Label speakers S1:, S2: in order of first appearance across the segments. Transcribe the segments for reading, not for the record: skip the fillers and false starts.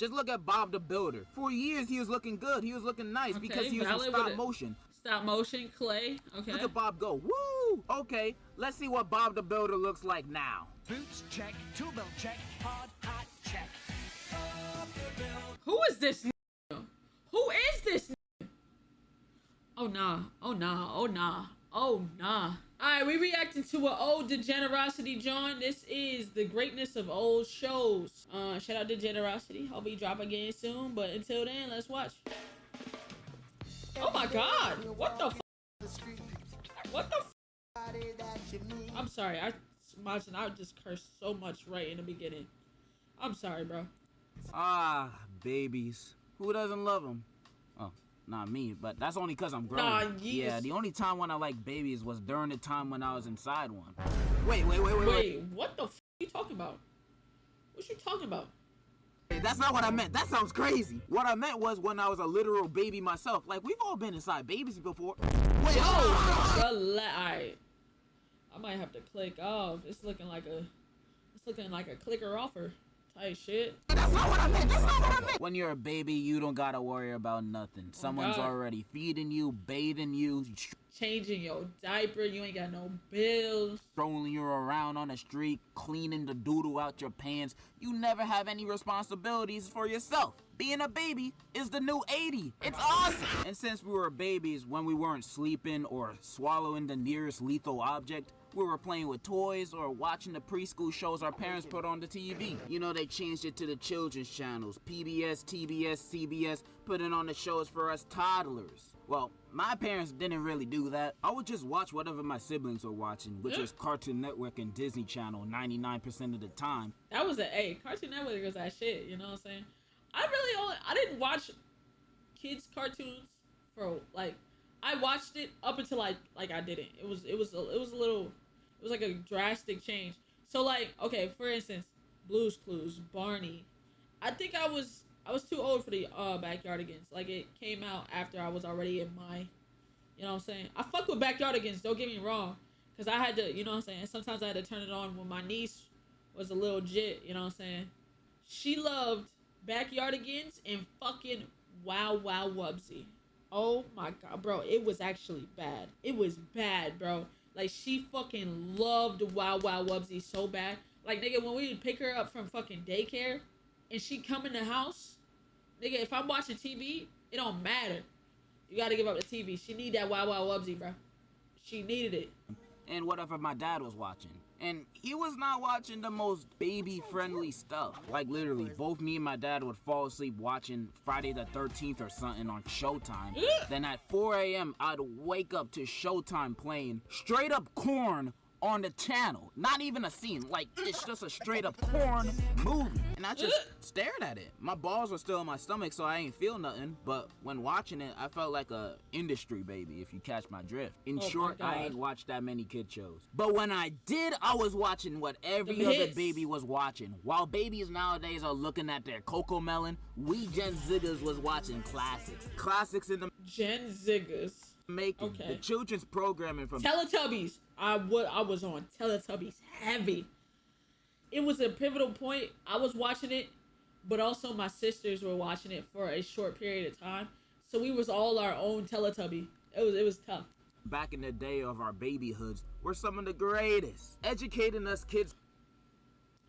S1: Just look at Bob the Builder. For years, he was looking good. He was looking nice because he was in stop motion.
S2: Stop motion, clay. Okay.
S1: Look at Bob go. Woo! Okay, let's see what Bob the Builder looks like now.
S3: Boots check, tool belt check, hard hat check.
S2: Who is this nigga? Who is this nigga? Oh nah, oh nah, oh nah, oh nah. Alright, we reacting to an old Degenerocity joint. This is the greatness of old shows. Shout out Degenerocity. Hope he drop again soon. But until then, let's watch. Oh my god! What the f? What the f? I'm sorry. I just cursed so much right in the beginning. I'm sorry, bro.
S1: Ah, babies. Who doesn't love them? Oh, not me, but that's only because I'm grown.
S2: Nah,
S1: yeah, the only time when I liked babies was during the time when I was inside one.
S2: Wait, what the f you talking about? What you talking about?
S1: Hey, that's not what I meant. That sounds crazy. What I meant was when I was a literal baby myself. Like, we've all been inside babies before. Wait,
S2: alright. I might have to click off. It's looking like a clicker offer type shit.
S1: That's not what I meant. That's not what I meant. When you're a baby, you don't gotta worry about nothing. Someone's already feeding you, bathing you,
S2: changing your diaper. You ain't got no bills.
S1: Strolling you around on the street, cleaning the doodle out your pants. You never have any responsibilities for yourself. Being a baby is the new 80. It's awesome. And since we were babies, when we weren't sleeping or swallowing the nearest lethal object, we were playing with toys or watching the preschool shows our parents put on the TV. You know, they changed it to the children's channels. PBS, TBS, CBS, putting on the shows for us toddlers. Well, my parents didn't really do that. I would just watch whatever my siblings were watching, which was Cartoon Network and Disney Channel 99% of the time.
S2: That was Cartoon Network was that shit, you know what I'm saying? I didn't watch kids cartoons for like, I watched it up until like I didn't. It was like a drastic change. So like, okay, for instance, Blue's Clues, Barney. I think I was too old for the Backyardigans. Like, it came out after I was already in my, you know what I'm saying? I fuck with Backyardigans, don't get me wrong. Cause I had to, you know what I'm saying? Sometimes I had to turn it on when my niece was a little jit, you know what I'm saying? She loved Backyardigans and fucking Wow Wow Wubsy. Oh my god, bro, it was actually bad. It was bad, bro. Like, she fucking loved Wow Wow Wubsy so bad. Like, nigga, when we would pick her up from fucking daycare and she come in the house, nigga, if I'm watching TV, it don't matter. You gotta give up the TV. She need that Wow Wow Wubsy, bro. She needed it.
S1: And whatever my dad was watching. And he was not watching the most baby-friendly stuff. Like, literally, both me and my dad would fall asleep watching Friday the 13th or something on Showtime. Then at 4 a.m., I'd wake up to Showtime playing straight-up corn on the channel. Not even a scene. Like, it's just a straight-up corn movie. And I just stared at it. My balls were still in my stomach, so I ain't feel nothing. But when watching it, I felt like a industry baby, if you catch my drift. In short, I ain't watched that many kid shows. But when I did, I was watching what every other baby was watching. While babies nowadays are looking at their Coco Melon, we Gen Ziggers was watching classics. Classics in the
S2: Gen Ziggers
S1: making. The children's programming from
S2: Teletubbies. I was on Teletubbies heavy. It was a pivotal point. I was watching it, but also my sisters were watching it for a short period of time. So we was all our own Teletubby. It was tough.
S1: Back in the day of our babyhoods were some of the greatest. Educating us kids.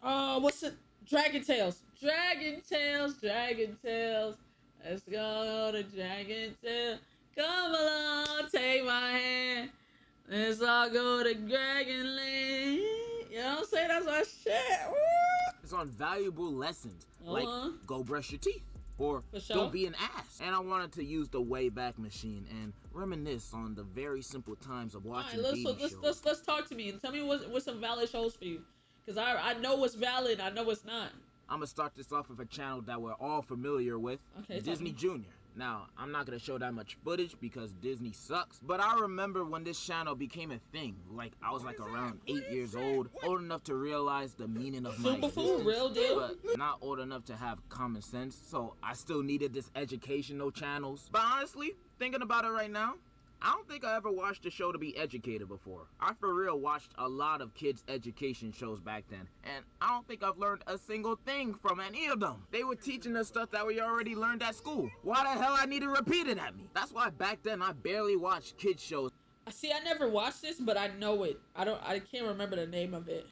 S2: What's it? Dragon Tales. Dragon Tales. Dragon Tales. Let's go to Dragon Tales. Come along, take my hand. Let's all go to Dragon Land. You know what I'm saying? That's my shit. Woo!
S1: It's on valuable lessons. Like, go brush your teeth. Or don't be an ass. And I wanted to use the Wayback Machine and reminisce on the very simple times of watching baby shows.
S2: Let's talk to me and tell me what's some valid shows for you. Because I know what's valid, I know what's not.
S1: I'm going to start this off with a channel that we're all familiar with. Disney Junior. Now, I'm not going to show that much footage because Disney sucks, but I remember when this channel became a thing. Like, I was like around 8 years old enough to realize the meaning of my existence,
S2: real deal,
S1: but not old enough to have common sense, so I still needed this educational channels. But honestly, thinking about it right now, I don't think I ever watched a show to be educated before. I for real watched a lot of kids' education shows back then, and I don't think I've learned a single thing from any of them. They were teaching us stuff that we already learned at school. Why the hell I need to repeat it at me? That's why back then I barely watched kids' shows.
S2: See, I never watched this, but I know it. I can't remember the name of it.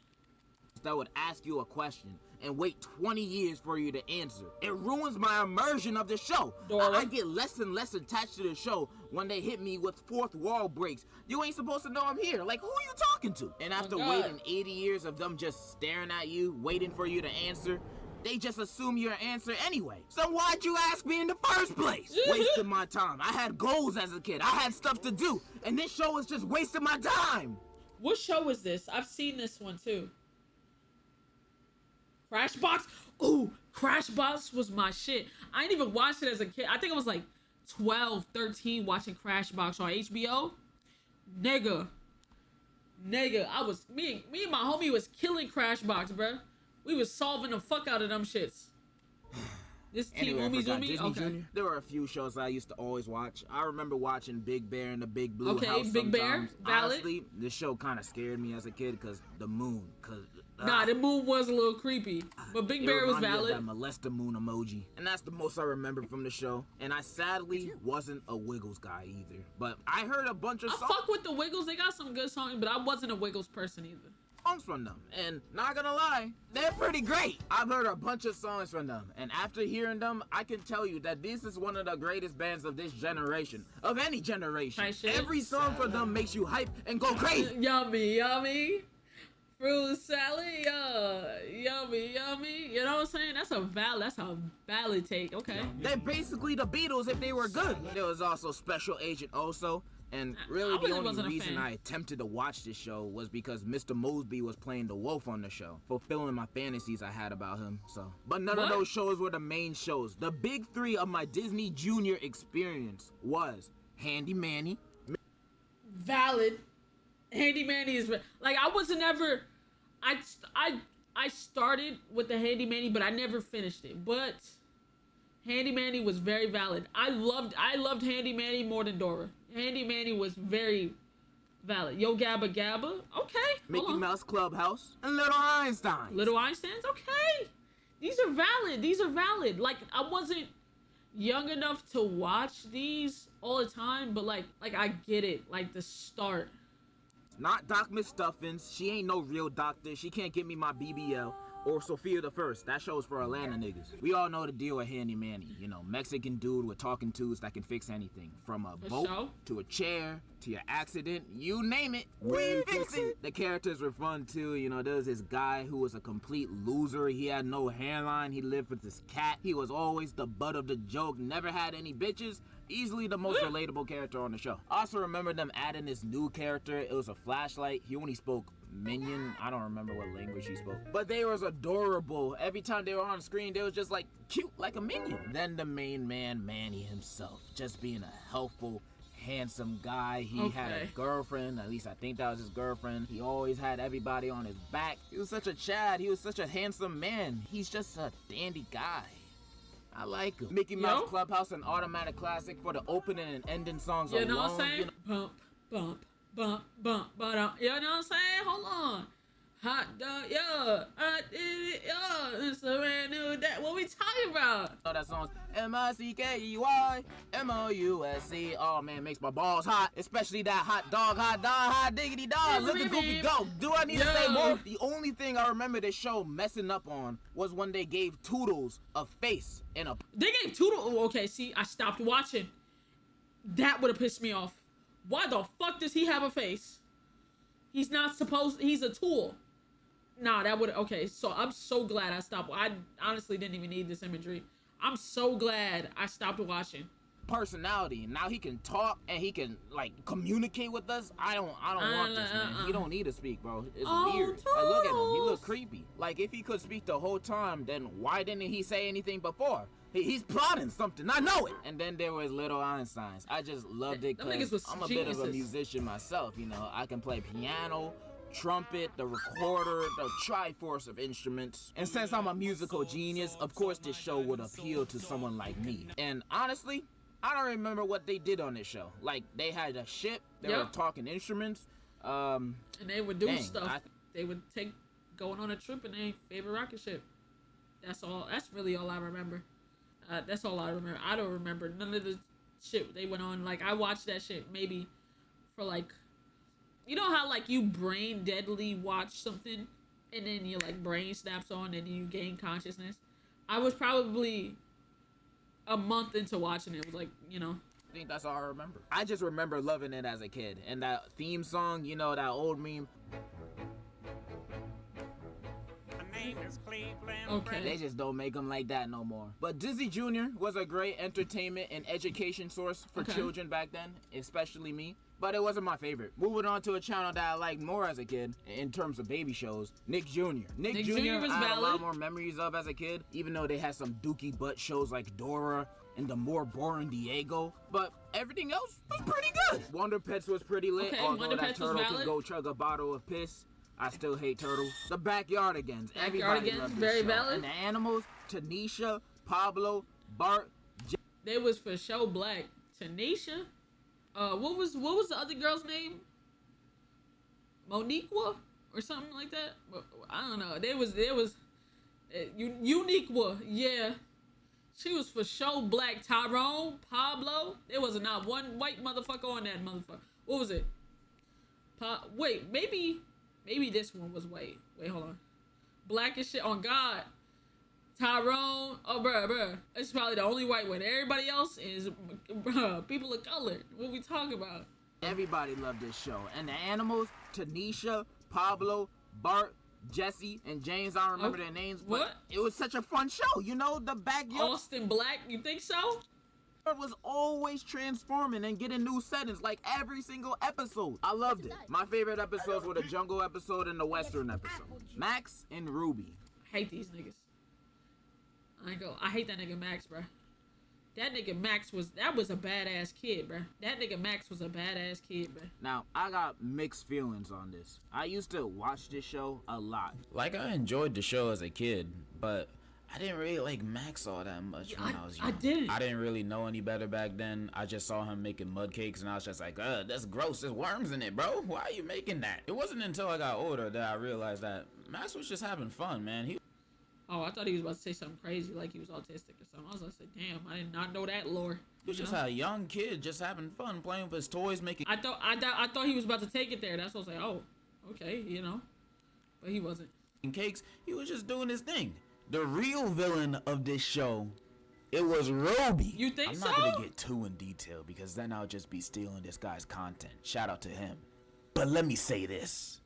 S1: That would ask you a question and wait 20 years for you to answer. It ruins my immersion of the show. I get less and less attached to the show when they hit me with fourth wall breaks. You ain't supposed to know I'm here. Like, who are you talking to? And after waiting 80 years of them just staring at you, waiting for you to answer, they just assume your answer anyway. So why'd you ask me in the first place? Wasting my time. I had goals as a kid. I had stuff to do. And this show is just wasting my time.
S2: What show is this? I've seen this one too. Crashbox? Ooh, Crashbox was my shit. I didn't even watch it as a kid. I think I was like 12, 13 watching Crashbox on HBO. Nigga, I was, me and my homie was killing Crashbox, bruh. We was solving the fuck out of them shits. This Team
S1: anyway,
S2: Umi. Okay.
S1: Jr. There were a few shows I used to always watch. I remember watching Big Bear and the Big Blue House sometimes.
S2: Big Bear, valid.
S1: Honestly, this show kind of scared me as a kid because the moon.
S2: Nah, the moon was a little creepy, but Big Bear was valid.
S1: That molester moon emoji, and that's the most I remember from the show. And I sadly wasn't a Wiggles guy either, but I heard a bunch of songs.
S2: I fuck with the Wiggles. They got some good songs, but I wasn't a Wiggles person either.
S1: Songs from them, and not gonna lie, they're pretty great. I've heard a bunch of songs from them, and after hearing them, I can tell you that this is one of the greatest bands of this generation, of any generation. Every song from them makes you hype and go crazy.
S2: Yummy. Fruit salad, yummy. You know what I'm saying? That's a valid take. Okay.
S1: They're basically the Beatles if they were good. There was also Special Agent Oso. And really the only reason I attempted to watch this show was because Mr. Mosby was playing the wolf on the show, fulfilling my fantasies I had about him. But none of those shows were the main shows. The big three of my Disney Junior experience was Handy Manny.
S2: Valid. Handy Manny is like, I wasn't ever. I started with the Handy Manny, but I never finished it. But Handy Manny was very valid. I loved Handy Manny more than Dora. Handy Manny was very valid. Yo Gabba Gabba, okay.
S1: Mickey Mouse Clubhouse and Little Einstein.
S2: Little Einsteins, okay. These are valid. Like, I wasn't young enough to watch these all the time, but like I get it. Like the start.
S1: Not Doc McStuffins. She ain't no real doctor. She can't get me my BBL. Or Sophia the First. That show's for Atlanta niggas. We all know the deal with Handy Manny. You know, Mexican dude with talking tools that can fix anything. From a boat to a chair to your accident. You name it. We fix it. The characters were fun too. You know, there was this guy who was a complete loser. He had no hairline. He lived with his cat. He was always the butt of the joke. Never had any bitches. Easily the most relatable character on the show. I also remember them adding this new character. It was a flashlight. He only spoke Minion. I don't remember what language he spoke. But they was adorable. Every time they were on screen, they was just like cute like a minion. Then the main man, Manny himself. Just being a helpful, handsome guy. He had a girlfriend. At least I think that was his girlfriend. He always had everybody on his back. He was such a Chad. He was such a handsome man. He's just a dandy guy. I like him. Mickey Mouse Clubhouse, an automatic classic for the opening and ending songs alone.
S2: You know what I'm saying? Bump, but you know what I'm saying? Hold on. Hot dog, yeah, I did it, yeah. It's a brand new day. What we talking about?
S1: Oh, that song's M-I-C-K-E-Y, M-O-U-S-C. Oh man, makes my balls hot. Especially that hot diggity dog. Look at Goofy go. Do I need to say more? The only thing I remember this show messing up on was when they gave Toodles a face and a.
S2: They gave Toodles. Okay, see, I stopped watching. That would have pissed me off. Why the fuck does he have a face? He's not supposed. He's a tool. Nah, that would. Okay, so I'm so glad I stopped. I honestly didn't even need this imagery. I'm so glad I stopped watching.
S1: Personality. Now he can talk and he can like communicate with us. I don't want this, man. He don't need to speak, bro. It's weird. Like, look at him. He look creepy. Like if he could speak the whole time, then why didn't he say anything before? He's plotting something. I know it. And then there was Little Einsteins. I just loved it because I'm a bit of a musician myself. You know, I can play piano, trumpet, the recorder, the triforce of instruments. And since I'm a musical genius, of course this show would appeal to someone like me. And honestly, I don't remember what they did on this show. Like, they had a ship, they were
S2: Yep.
S1: talking instruments.
S2: And they would do
S1: Dang,
S2: stuff. They would going on a trip in their favorite rocket ship. That's all. That's really all I remember. That's all I remember. I don't remember none of the shit they went on. Like, I watched that shit maybe for like, you know how like you brain deadly watch something and then your like brain snaps on and then you gain consciousness. I was probably a month into watching it. It was like, you know.
S1: I think that's all I remember. I just remember loving it as a kid. And that theme song, you know, that old meme.
S2: Okay.
S1: They just don't make them like that no more. But Disney Jr. was a great entertainment and education source for children back then, especially me. But it wasn't my favorite. Moving on to a channel that I liked more as a kid, in terms of baby shows, Nick Jr. Nick Jr.
S2: was
S1: I had a lot
S2: valid.
S1: more memories of as a kid, even though they had some dookie butt shows like Dora and the more boring Diego. But everything else was pretty good. Wonder Pets was pretty lit,
S2: Okay,
S1: although
S2: Wonder
S1: that
S2: Pets was
S1: turtle could
S2: valid.
S1: go chug a bottle of piss. I still hate turtles. The Backyardigans. Everybody
S2: Backyardigans,
S1: loved this
S2: very
S1: show.
S2: valid.
S1: And the animals, Tanisha, Pablo, Bart.
S2: They was for show black. Tanisha. What was the other girl's name? Moniqua or something like that. I don't know. There was Uniqua. Yeah, she was for show black. Tyrone, Pablo. There was not one white motherfucker on that motherfucker. What was it? Wait, maybe this one was white. Wait, hold on. Black as shit. On God. Tyrone. Oh, bruh. It's probably the only white one. Everybody else is people of color. What we talking about?
S1: Everybody loved this show. And the animals, Tanisha, Pablo, Bart, Jesse, and James. I don't remember their names, but
S2: what?
S1: it was such a fun show. You know, the Backyard
S2: Austin Black. You think so?
S1: was always transforming and getting new settings, like every single episode. I loved it. My favorite episodes were the jungle episode and the western episode. Max and Ruby.
S2: I hate these niggas. I hate that nigga Max, bruh. That nigga Max was a badass kid, bruh. That nigga Max was a badass kid, bruh.
S1: Now, I got mixed feelings on this. I used to watch this show a lot.
S4: Like, I enjoyed the show as a kid, but I didn't really like Max all that much when I was young.
S2: I didn't.
S4: I didn't really know any better back then. I just saw him making mud cakes, and I was just like, that's gross. There's worms in it, bro. Why are you making that? It wasn't until I got older that I realized that Max was just having fun, man.
S2: Oh, I thought he was about to say something crazy, like he was autistic or something. I was like, damn, I did not know that lore.
S4: He was
S2: You
S4: just
S2: know?
S4: a young kid just having fun, playing with his toys, making...
S2: I thought he was about to take it there. That's what I was like, oh, okay, you know. But he wasn't.
S4: cakes. He was just doing his thing. The real villain of this show, it was Roby.
S2: You think so?
S4: I'm not gonna get too in detail because then I'll just be stealing this guy's content. Shout out to him. But let me say this.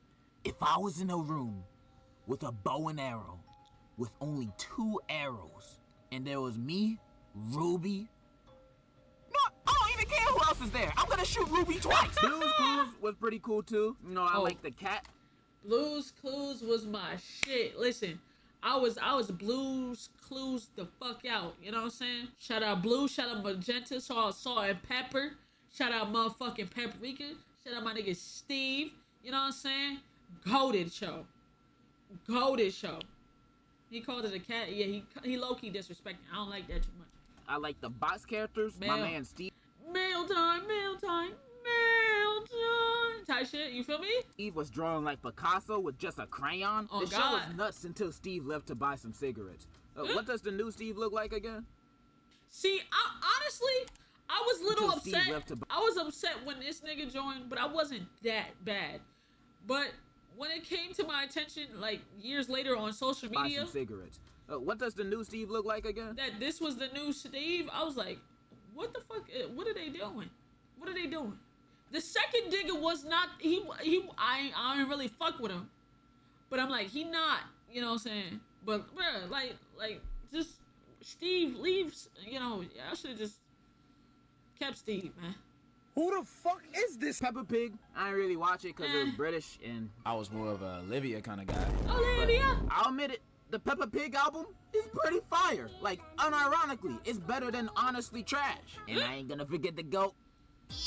S1: If I was in a room with a bow and arrow, with only 2 arrows, and there was me, Ruby, no, I don't even care who else is there. I'm gonna shoot Ruby twice. Blue's Clues was pretty cool too. You know, I like the cat.
S2: Blue's Clues was my shit. Listen, I was Blue's Clues the fuck out. You know what I'm saying? Shout out Blue, shout out Magenta, Salt and Pepper. Shout out motherfucking Paprika. Shout out my nigga Steve. You know what I'm saying? Goated show. He called it a cat. Yeah, he low-key disrespecting. I don't like that too much.
S1: I like the box characters. My man Steve.
S2: Mail time. Type shit. You feel me?
S1: Steve was drawing like Picasso with just a crayon.
S2: Oh,
S1: the show
S2: God.
S1: was nuts until Steve left to buy some cigarettes. What does the new Steve look like again?
S2: See, honestly, I was a little
S1: Until Steve
S2: upset.
S1: left to-
S2: I was upset when this nigga joined, but I wasn't that bad. But when it came to my attention, like years later on social
S1: Buy
S2: media,
S1: some cigarettes. What does the new Steve look like again?
S2: that this was the new Steve, I was like, what the fuck? What are they doing? The second nigga was not. I didn't really fuck with him, but I'm like, he not. You know what I'm saying? But bruh, like just Steve leaves. You know, I should have just kept Steve, man.
S3: Who the fuck is this?
S1: Peppa Pig. I didn't really watch it because it was British, and
S4: I was more of a Olivia kind of guy.
S2: Olivia.
S1: I'll admit it. The Peppa Pig album is pretty fire. Like, unironically, it's better than Honestly Trash. And I ain't gonna forget the GOAT.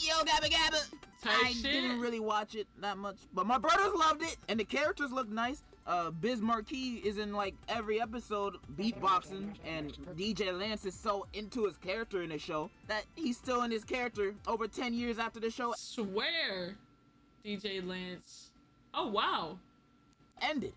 S1: Yo, Gabba Gabba.
S2: Type
S1: I
S2: shit.
S1: didn't really watch it that much, but my brothers loved it, and the characters looked nice. Biz Marquis is in like every episode beatboxing, and DJ Lance is so into his character in the show that he's still in his character over 10 years after the show
S2: Swear, DJ Lance. Oh wow.
S1: ended.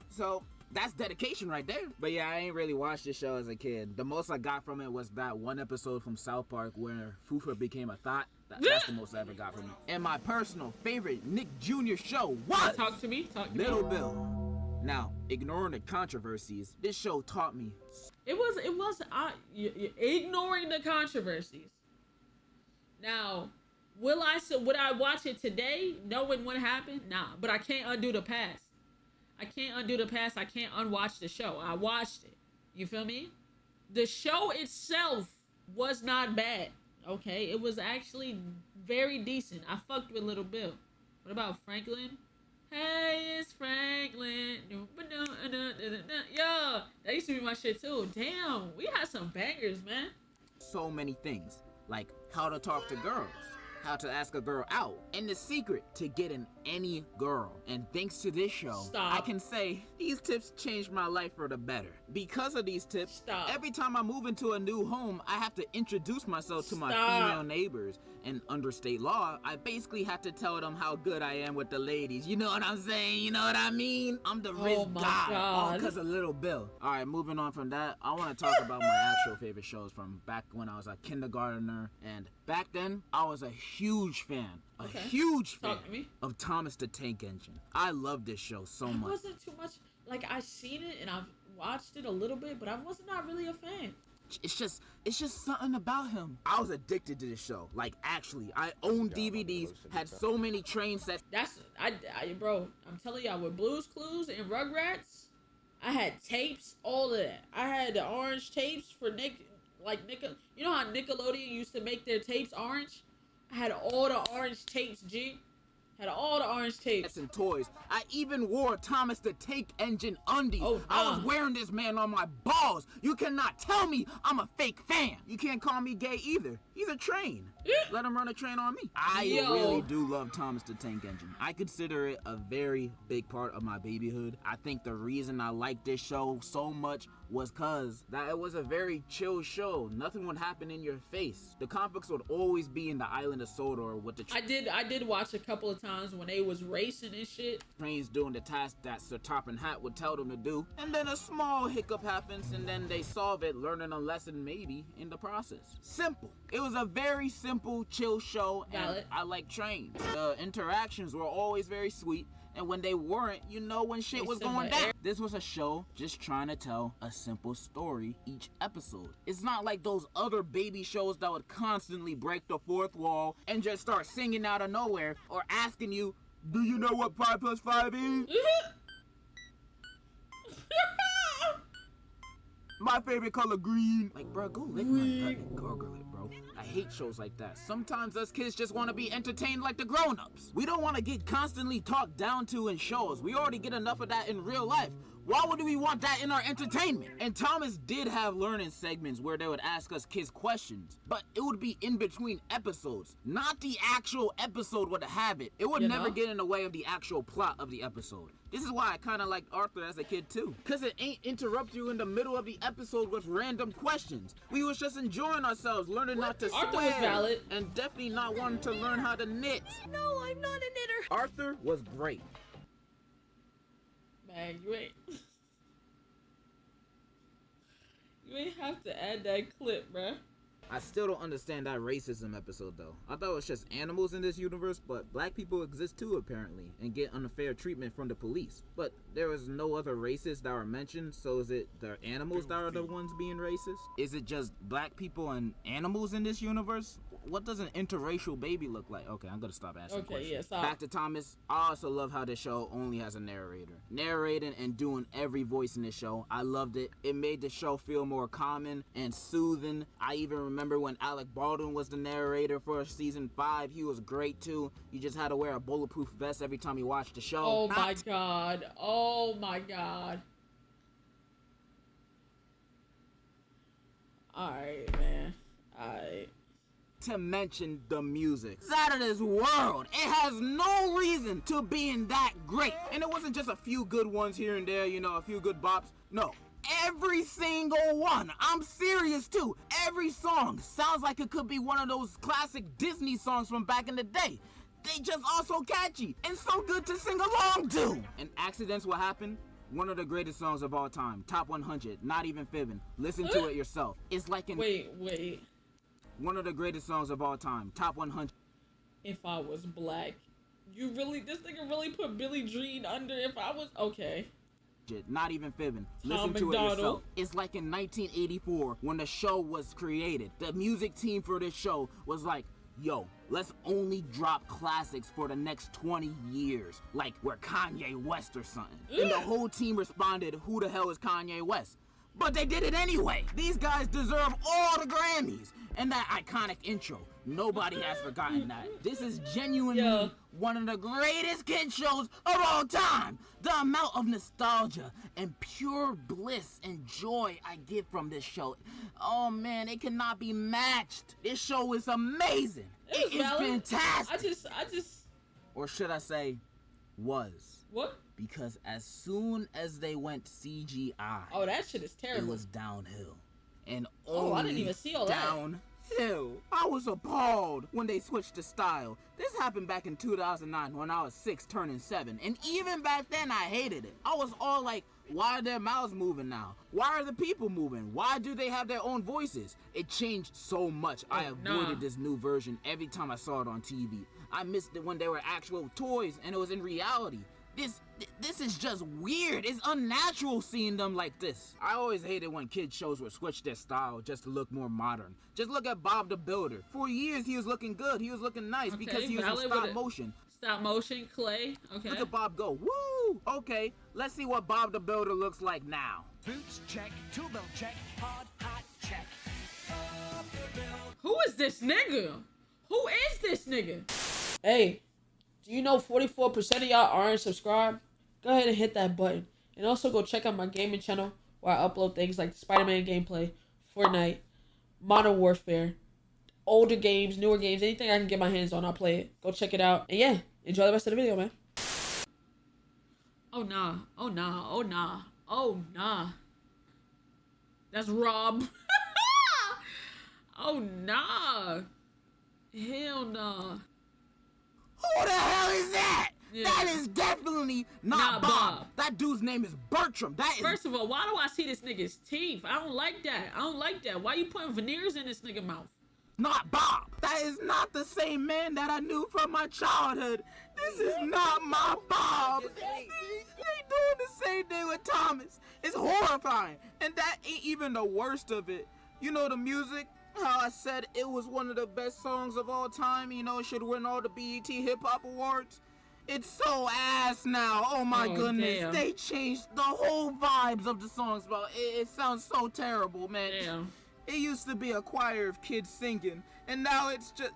S1: So that's dedication right there. But yeah, I ain't really watched this show as a kid. The most I got from it was that one episode from South Park where Fufa became a thought. That's the most I ever got from it. And my personal favorite Nick Jr. show was
S2: Talk to me.
S1: Little Bill. Now, ignoring the controversies, this show taught me.
S2: It was ignoring the controversies. Now, would I watch it today, knowing what happened? Nah, but I can't undo the past. I can't unwatch the show. I watched it. You feel me? The show itself was not bad. Okay, it was actually very decent. I fucked with Little Bill. What about Franklin? Hey, it's Franklin. Yo, that used to be my shit too. Damn, we had some bangers, man.
S1: So many things, like how to talk to girls, how to ask a girl out, and the secret to getting any girl. And thanks to this show, I can say these tips changed my life for the better. Because of these tips, every time I move into a new home, I have to introduce myself to my female neighbors. And under state law, I basically have to tell them how good I am with the ladies. You know what I'm saying? You know what I mean? I'm the Riz God. All because of Little Bill. All right, moving on from that, I want to talk about my actual favorite shows from back when I was a kindergartner. And back then, I was a huge fan. Huge fan of Thomas the Tank Engine. I love this show so much.
S2: It wasn't too much. Like, I seen it and I've watched it a little bit, but I was not really a fan.
S1: It's just something about him. I was addicted to this show. Like, actually, I owned DVDs, had so many train sets.
S2: Bro, I'm telling y'all, with Blue's Clues and Rugrats, I had tapes, all of that. I had the orange tapes for you know how Nickelodeon used to make their tapes orange? I had all the orange tapes, G. Had all the orange tapes.
S1: And toys. I even wore Thomas the Tank Engine undies. I was wearing this man on my balls. You cannot tell me I'm a fake fan. You can't call me gay either. He's a train. Let him run a train on me. I really do love Thomas the Tank Engine. I consider it a very big part of my babyhood. I think the reason I like this show so much was cause that it was a very chill show. Nothing would happen in your face. The conflicts would always be in the island of Sodor with the
S2: I did watch a couple of times when they was racing and shit.
S1: Trains doing the task that Sir Toppin' Hat would tell them to do. And then a small hiccup happens and then they solve it, learning a lesson maybe in the process. Simple. It was a very simple, chill show, and I like trains. The interactions were always very sweet, and when they weren't, you know when shit was going down. This was a show just trying to tell a simple story each episode. It's not like those other baby shows that would constantly break the fourth wall and just start singing out of nowhere or asking you, do you know what 5 + 5 is? My favorite color, green. Like, bro, go lick my nut and gargle it, bro. I hate shows like that. Sometimes us kids just want to be entertained like the grown-ups. We don't want to get constantly talked down to in shows. We already get enough of that in real life. Why would we want that in our entertainment? And Thomas did have learning segments where they would ask us kids questions, but it would be in between episodes. Not the actual episode would have it. It would never get in the way of the actual plot of the episode. This is why I kind of liked Arthur as a kid too. Cause it ain't interrupt you in the middle of the episode with random questions. We was just enjoying ourselves, learning not to
S2: Arthur
S1: swear.
S2: was valid.
S1: And definitely not wanting to learn how to knit.
S2: No, I'm not a knitter.
S1: Arthur was great.
S2: Man, you ain't have to add that clip, bruh.
S1: I still don't understand that racism episode though. I thought it was just animals in this universe, but black people exist too apparently, and get unfair treatment from the police. But there was no other races that were mentioned, so is it the animals that are the ones being racist? Is it just black people and animals in this universe? What does an interracial baby look like? Okay, I'm gonna stop asking questions.
S2: Yeah, stop.
S1: Back to Thomas. I also love how the show only has a narrator. Narrating and doing every voice in the show. I loved it. It made the show feel more common and soothing. I even remember when Alec Baldwin was the narrator for season 5. He was great too. You just had to wear a bulletproof vest every time you watched the show.
S2: Oh my god. Oh my god. Alright, man. Alright.
S1: to mention the music. It's out of this world. It has no reason to being that great. And it wasn't just a few good ones here and there, you know, a few good bops. No. Every single one. I'm serious too. Every song sounds like it could be one of those classic Disney songs from back in the day. They just are so catchy and so good to sing along to. And accidents will happen. One of the greatest songs of all time. Top 100. Not even fibbing. Listen to it yourself. It's like
S2: Wait.
S1: one of the greatest songs of all time. Top 100.
S2: If I was black, this nigga really put Billie Jean under if I was, okay.
S1: Not even fibbing. Listen to it yourself. It's like in 1984 when the show was created. The music team for this show was like, yo, let's only drop classics for the next 20 years. Like we're Kanye West or something. And the whole team responded, who the hell is Kanye West? But they did it anyway. These guys deserve all the Grammys. And that iconic intro. Nobody has forgotten that. This is genuinely one of the greatest kid shows of all time. The amount of nostalgia and pure bliss and joy I get from this show. Oh man, it cannot be matched. This show is amazing. It is fantastic.
S2: I just.
S1: Or should I say, was.
S2: What?
S1: Because as soon as they went CGI.
S2: Oh, that shit is terrible.
S1: It was downhill. And
S2: I didn't even see all
S1: downhill. I was appalled when they switched the style. This happened back in 2009 when I was 6 turning 7. And even back then I hated it. I was all like, why are their mouths moving now? Why are the people moving? Why do they have their own voices? It changed so much. I avoided this new version every time I saw it on TV. I missed it when they were actual toys and it was in reality. This is just weird. It's unnatural seeing them like this. I always hated when kids shows would switch their style just to look more modern. Just look at Bob the Builder. For years he was looking good. He was looking nice because he was in stop motion.
S2: Stop motion, clay. Okay.
S1: Look at Bob go. Woo! Okay, let's see what Bob the Builder looks like now.
S3: Boots check, tool belt check, hard hat check.
S2: Who is this nigga? Who is this nigga? Hey. Do you know 44% of y'all aren't subscribed? Go ahead and hit that button. And also go check out my gaming channel where I upload things like Spider-Man gameplay, Fortnite, Modern Warfare, older games, newer games, anything I can get my hands on, I'll play it. Go check it out. And yeah, enjoy the rest of the video, man. Oh nah. Oh nah. Oh nah. Oh nah. That's Rob. Oh nah. Hell nah.
S1: Who the hell is that?
S2: Yeah.
S1: That is definitely not Bob. That dude's name is Bertram. That is.
S2: First of all, why do I see this nigga's teeth? I don't like that. Why you putting veneers in this nigga mouth?
S1: Not Bob. That is not the same man that I knew from my childhood. This is not my Bob. They doing the same thing with Thomas. It's horrifying. And that ain't even the worst of it. You know the music? How I said it was one of the best songs of all time, you know, it should win all the BET Hip Hop Awards. It's so ass now. Oh my goodness. Damn. They changed the whole vibes of the songs, bro. It sounds so terrible, man.
S2: Damn.
S1: It used to be a choir of kids singing, and now it's just.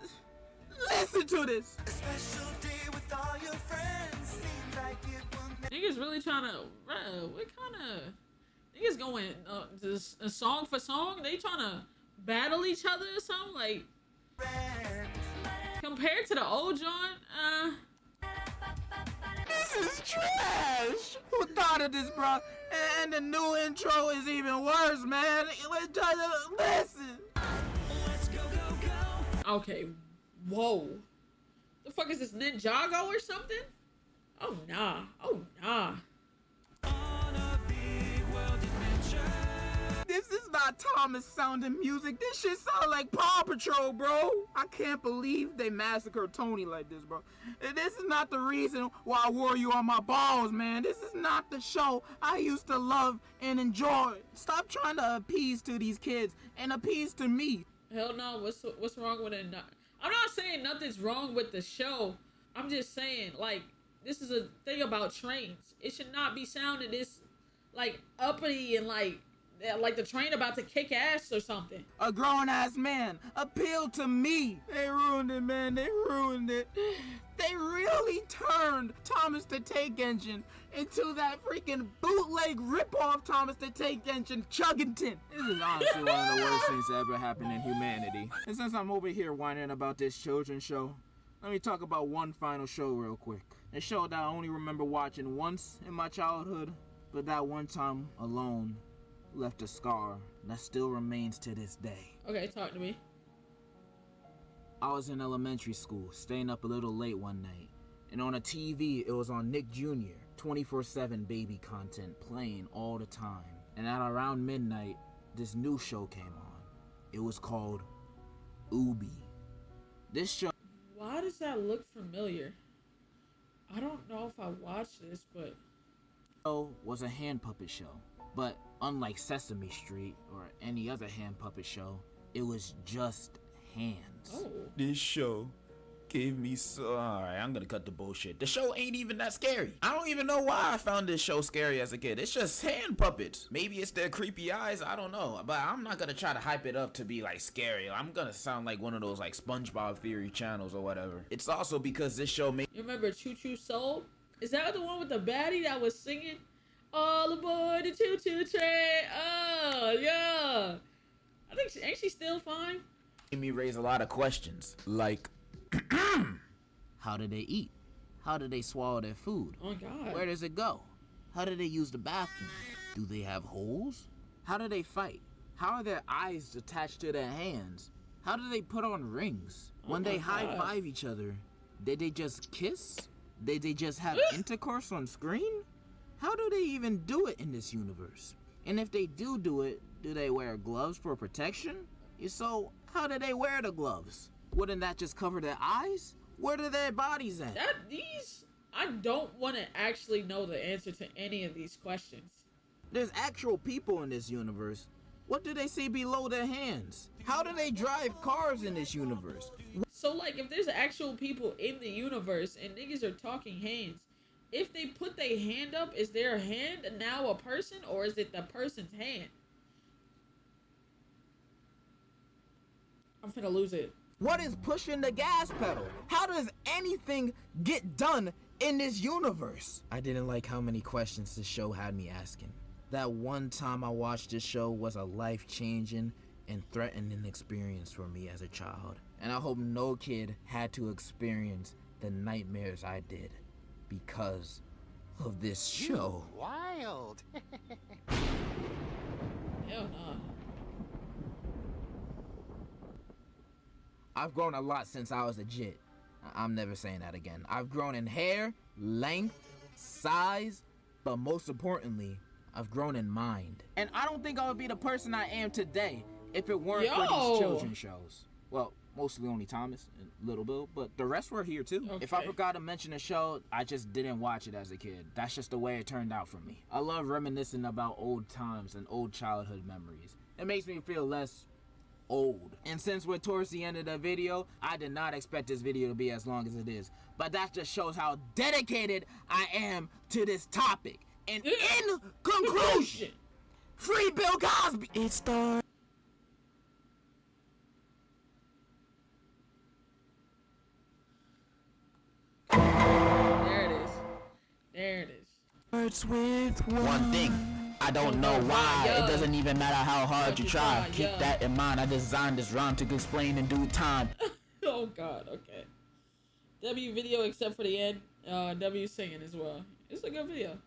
S1: Listen to this. A special day with all your friends. Seems like it will...
S2: Niggas really trying to. What kind of. Niggas going just song for song? They trying to battle each other or something? Like, compared to the old John,
S1: this is trash. Who thought of this, bro? And the new intro is even worse, man. Listen.
S2: Okay, whoa. The fuck is this, Ninjago or something? Oh nah, oh nah.
S1: This is not Thomas sounding music. This shit sound like Paw Patrol, bro. I can't believe they massacred Tony like this, bro. This is not the reason why I wore you on my balls, man. This is not the show I used to love and enjoy. Stop trying to appease to these kids and appease to me.
S2: Hell no, what's wrong with it? I'm not saying nothing's wrong with the show. I'm just saying, like, this is a thing about trains. It should not be sounding this, like, uppity and, like, like the train about to kick ass or something.
S1: A grown-ass man appealed to me. They ruined it, man. They ruined it. They really turned Thomas the Tank Engine into that freaking bootleg rip-off Thomas the Tank Engine Chuggington. This is honestly one of the worst things that ever happened in humanity. And since I'm over here whining about this children's show, let me talk about one final show real quick. A show that I only remember watching once in my childhood, but that one time alone left a scar that still remains to this day.
S2: Okay, talk to me.
S1: I was in elementary school, staying up a little late one night, and on a TV, it was on Nick Jr., 24/7 baby content playing all the time. And at around midnight, this new show came on. It was called Ubi. This show
S2: Why does that look familiar? I don't know if I watched this, but
S1: was a hand puppet show. But unlike Sesame Street or any other hand puppet show, it was just hands.
S2: oh,
S4: This show gave me so. Alright, I'm gonna cut the bullshit. The show ain't even that scary. I don't even know why I found this show scary as a kid. It's just hand puppets. Maybe it's their creepy eyes. I don't know. But I'm not gonna try to hype it up to be like scary. I'm gonna sound like one of those like SpongeBob Theory channels or whatever. It's also because this show made.
S2: you remember Choo Choo Soul? Is that the one with the baddie that was singing all aboard the choo choo train? Oh yeah. I think ain't she still fine?
S4: Me raise a lot of questions. Like,
S1: How do they eat? How do they swallow their food?
S2: Oh God.
S1: Where does it go? How do they use the bathroom? Do they have holes? How do they fight? How are their eyes attached to their hands? How do they put on rings? When they high five each other, did they just kiss? Did they just have intercourse on screen? How do they even do it in this universe? And if they do it, do they wear gloves for protection? So, how do they wear the gloves? Wouldn't that just cover their eyes? Where do their bodies at?
S2: I don't want to actually know the answer to any of these questions.
S1: There's actual people in this universe. What do they see below their hands? How do they drive cars in this universe?
S2: So like if there's actual people in the universe and niggas are talking hands, if they put their hand up, is their hand now a person or is it the person's hand? I'm finna lose it.
S1: What is pushing the gas pedal? How does anything get done in this universe? I didn't like how many questions this show had me asking. That one time I watched this show was a life-changing and threatening experience for me as a child. And I hope no kid had to experience the nightmares I did because of this show.
S3: Wild.
S2: Hell nah.
S1: I've grown a lot since I was a jit. I'm never saying that again. I've grown in hair, length, size, but most importantly, I've grown in mind. And I don't think I would be the person I am today if it weren't for these children's shows. Well, mostly only Thomas and Little Bill, but the rest were here too.
S2: Okay.
S1: If I forgot to mention a show, I just didn't watch it as a kid. That's just the way it turned out for me. I love reminiscing about old times and old childhood memories. It makes me feel less old. And since we're towards the end of the video, I did not expect this video to be as long as it is. But that just shows how dedicated I am to this topic. And in conclusion, free Bill Cosby. It's the
S2: There it is. There it is.
S1: starts with
S4: one thing. I don't know why. It doesn't even matter how hard you try. Keep that in mind. I designed this rhyme to explain in due time.
S2: Oh God. Okay. W video except for the end. W singing as well. It's a good video.